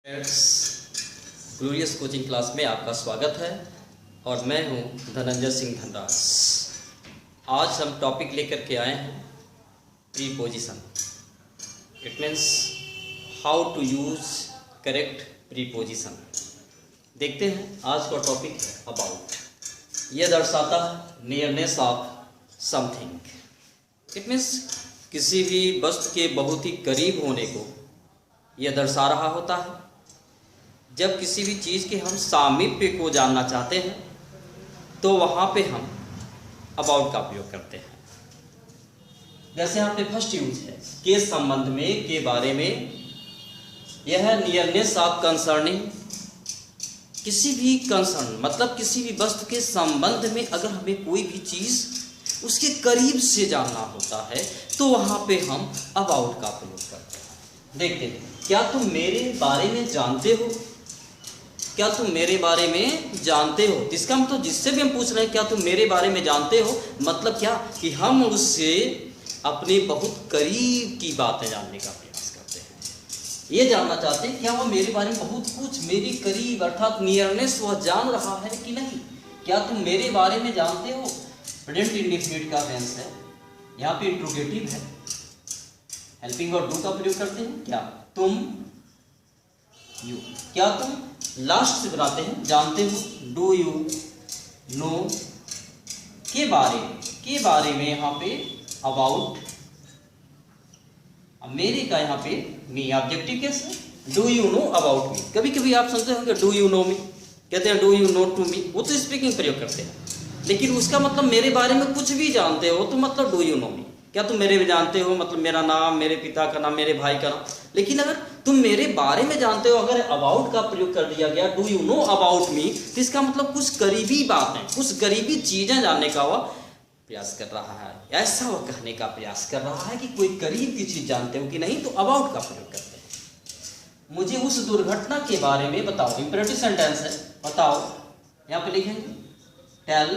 Glorious coaching class में आपका स्वागत है और मैं हूं धनंजय सिंह धनराज। आज हम टॉपिक लेकर के आए हैं preposition. It means how to use correct preposition. देखते हैं आज का टॉपिक है अबाउट। यह दर्शाता है nearness of something. It means किसी भी वस्तु के बहुत ही करीब होने को यह दर्शा रहा होता है। जब किसी भी चीज़ के हम सामीप्य को जानना चाहते हैं तो वहाँ पे हम अबाउट का प्रयोग करते हैं। जैसे यहाँ पे फर्स्ट यूज है के संबंध में, के बारे में। यह है नियरनेस ऑफ कंसर्निंग। किसी भी कंसर्न मतलब किसी भी वस्तु के संबंध में अगर हमें कोई भी चीज़ उसके करीब से जानना होता है तो वहाँ पे हम अबाउट का प्रयोग करते हैं। देखते हैं, क्या तुम मेरे बारे में जानते हो? क्या तुम मेरे बारे में जानते हो? इसका मतलब जिससे भी हम पूछ रहे हैं क्या तुम मेरे बारे में जानते हो, मतलब क्या कि हम उससे अपने बहुत करीब की बातें जानने का प्रयास करते हैं। ये जानना चाहते हैं क्या वह मेरे बारे में बहुत कुछ मेरे करीब अर्थात नियरनेस वह जान रहा है कि नहीं। क्या तुम मेरे बारे में जानते हो? प्रेजेंट इंडेफिनिट का टेंस है, यहाँ पे इंट्रोगेटिव है। हेल्पिंग और डू का प्रयोग करते हैं। क्या तुम, यू। क्या तुम लास्ट से बनाते हैं जानते हो, डू यू नो। के बारे में यहाँ पे अबाउट। अब मेरे का यहाँ पे मी ऑब्जेक्टिव केस है। Do you know about me. कभी कभी आप सुनते होंगे डू यू नो मी, कहते हैं do you know to me, वो तो स्पीकिंग प्रयोग करते हैं। लेकिन उसका मतलब मेरे बारे में कुछ भी जानते हो तो मतलब डू यू नो मी। क्या तुम मेरे में जानते हो मतलब मेरा नाम, मेरे पिता का नाम, मेरे भाई का नाम। लेकिन अगर तुम मेरे बारे में जानते हो, अगर अबाउट का प्रयोग कर दिया गया do you know about me, तो इसका मतलब कुछ करीबी बातें, कुछ करीबी चीजें जानने का वह प्रयास कर रहा है। ऐसा वह कहने का प्रयास कर रहा है कि कोई करीब की चीज जानते हो कि नहीं, तो अबाउट का प्रयोग करते हैं। मुझे उस दुर्घटना के बारे में बताओ। इंपेरेटिव सेंटेंस है, बताओ। यहाँ पे लिखेंगे टेल,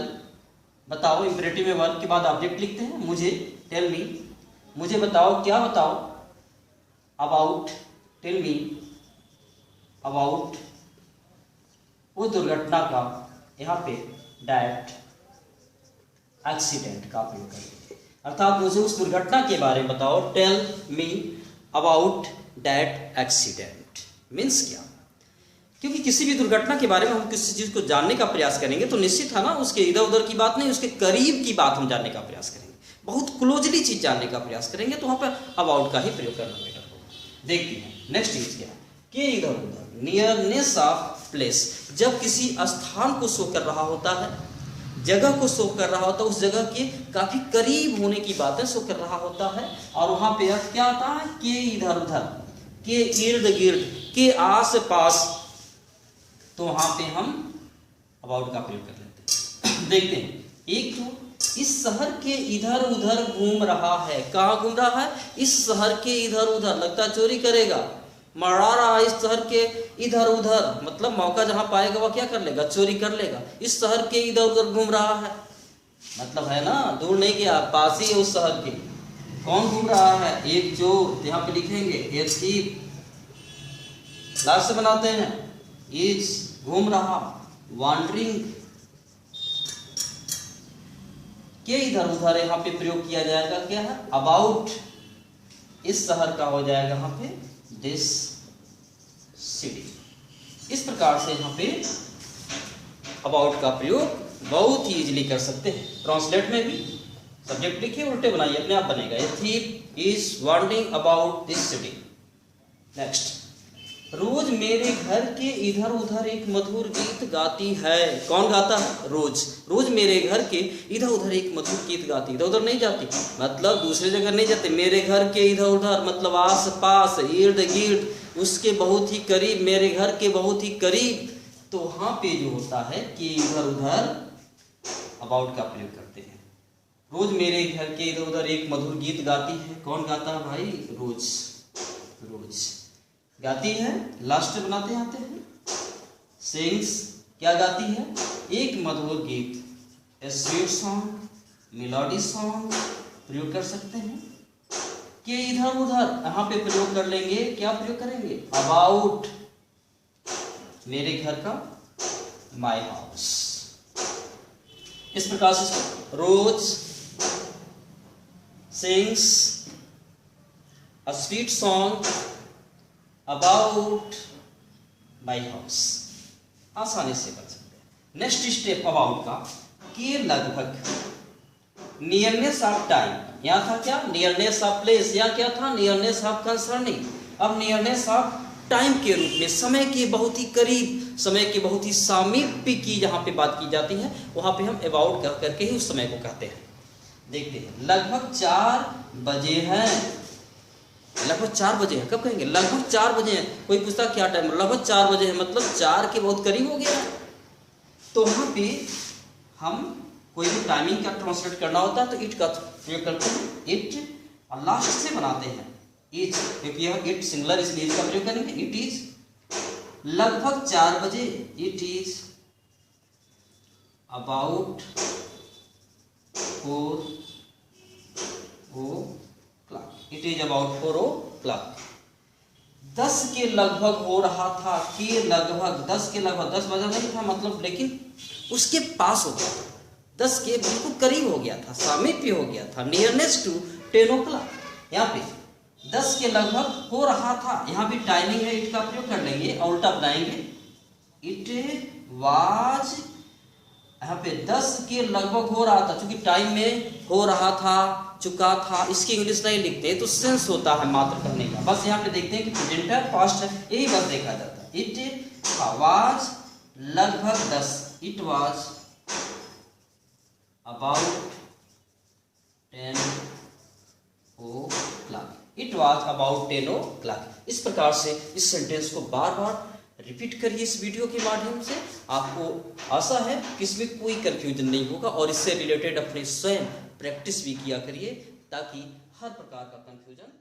बताओ। इंपेरेटिव में वर्ब के बाद ऑब्जेक्ट लिखते हैं। मुझे, टेल मी, मुझे बताओ। क्या बताओ? अबाउट, टेल मी अबाउट वो दुर्घटना का, यहाँ पे दैट एक्सीडेंट का प्रयोग करेंगे। अर्थात मुझे उस दुर्घटना के बारे में बताओ। Tell me about that accident. Means क्या? क्योंकि किसी भी दुर्घटना के बारे में हम किसी चीज को जानने का प्रयास करेंगे तो निश्चित है ना, उसके इधर उधर की बात नहीं, उसके करीब की बात हम जानने का प्रयास करेंगे, बहुत क्लोजली चीज जानने का प्रयास करेंगे, तो वहां पर अबाउट का ही प्रयोग करना बेटर होगा। देखते हैं नेक्स्ट यूज क्या है, के इधर उधर। Nearness of place. जब किसी स्थान को शो कर रहा होता है, जगह को शो कर रहा होता है, उस जगह के काफी करीब होने की बातें शो कर रहा होता है, और वहां पे क्या आता है? के इधर उधर, के इर्द गिर्द, के आस पास, तो वहां पे हम अबाउट का प्रयोग कर लेते हैं। देखते हैं, एक तो इस शहर के इधर उधर घूम रहा है। कहाँ घूम रहा है? इस शहर के इधर उधर। लगता चोरी करेगा, मरा रहा है इस शहर के इधर उधर, मतलब मौका जहां पाएगा वह क्या कर लेगा? चोरी कर लेगा। इस शहर के इधर उधर घूम रहा है, मतलब है ना, दूर नहीं गया, पास ही है उस शहर के। कौन घूम रहा है? एक चोर। यहाँ पे लिखेंगे एक थीफ। लास्ट से बनाते हैं इज, घूम रहा, वॉन्डरिंग। के इधर उधर यहाँ पे प्रयोग किया जाएगा। क्या है? अबाउट। इस शहर का हो जाएगा यहाँ पे दिस सिटी। इस प्रकार से यहाँ पे अबाउट का प्रयोग बहुत ही इजीली कर सकते हैं। ट्रांसलेट में भी सब्जेक्ट लिखिए, उल्टे बनाइए, अपने आप बनेगा। A thief is wandering about this city. Next, रोज मेरे घर के इधर उधर एक मधुर गीत गाती है। कौन गाता है? रोज। रोज मेरे घर के इधर उधर एक मधुर गीत गाती। इधर उधर नहीं जाती मतलब दूसरे जगह नहीं जाते, मेरे घर के इधर उधर मतलब आस पास, इर्द गिर्द, उसके बहुत ही करीब, मेरे घर के बहुत ही करीब। तो वहां पे जो होता है कि इधर उधर अबाउट का प्रयोग करते हैं। रोज मेरे घर के इधर उधर एक मधुर गीत गाती है। कौन गाता है भाई? रोज। रोज गाती है, लास्ट बनाते आते हैं। सिंग्स, क्या गाती है? एक मधुर गीत, ए स्वीट सॉन्ग, मेलोडी सॉन्ग प्रयोग कर सकते हैं। के इधर उधर यहाँ पे प्रयोग कर लेंगे, क्या प्रयोग करेंगे? अबाउट। मेरे घर का, माई हाउस। इस प्रकार से rose sings a sweet song about my house. आसानी से कर सकते हैं। नेक्स्ट स्टेप अबाउट का, के लगभग, नियरनेस ऑफ टाइम, यहाँ था क्या, नियरनेस ऑफ प्लेस, यहाँ क्या था, नियरनेस ऑफ कंसर्निंग। अब नियरनेस ऑफ टाइम के रूप में समय के बहुत ही करीब, समय के बहुत ही सामीप्य की जहाँ पे बात की जाती है, वहाँ पे हम अबाउट कह करके ही उस समय को कहते हैं। देखते हैं, लगभग 4 बजे हैं। लगभग 4 बजे हैं, कब कहेंगे, लगभग 4 बजे हैं। कोई पूछता क्या टाइम, लगभग 4 बजे है, मतलब 4 के बहुत करीब हो गया है। तो वहाँ पे हम कोई भी टाइमिंग का ट्रांसलेट करना होता है तो इट का प्रयोग करते हैं। इट और लास्ट से बनाते हैं इज, क्योंकि यह इट सिंगुलर इसलिए इसका प्रयोग करेंगे। इट इज लगभग 4 बजे, it is about 4 o'clock, it is about 4 o'clock। 10 के लगभग हो रहा था, के लगभग, 10 के लगभग, 10 बजा नहीं था मतलब, लेकिन उसके पास हो गया था, 10 के बिल्कुल करीब हो गया था, सामीप्य हो गया था, नियरनेस टू 10 o'clock। यहाँ पे 10 के लगभग हो रहा था, यहाँ भी टाइमिंग है, इट का प्रयोग कर लेंगे और उल्टा बनाएंगे। इट वाज, यहाँ पे 10 के लगभग हो रहा था, क्योंकि टाइम में हो रहा था, चुका था, इसकी इंग्लिश नहीं लिखते तो सेंस होता है मात्र कहने का। बस यहाँ पे देखते हैं कि प्रेजेंट है, पास्ट है, यही बस देखा जाता है। इट वाज लगभग 10, it was about 10 o'clock, it was about 10 o'clock। इस प्रकार से इस सेंटेंस को बार बार रिपीट करिए इस वीडियो के माध्यम से। आपको आशा है कि इसमें कोई कंफ्यूजन नहीं होगा और इससे रिलेटेड अपने स्वयं प्रैक्टिस भी किया करिए ताकि हर प्रकार का कंफ्यूजन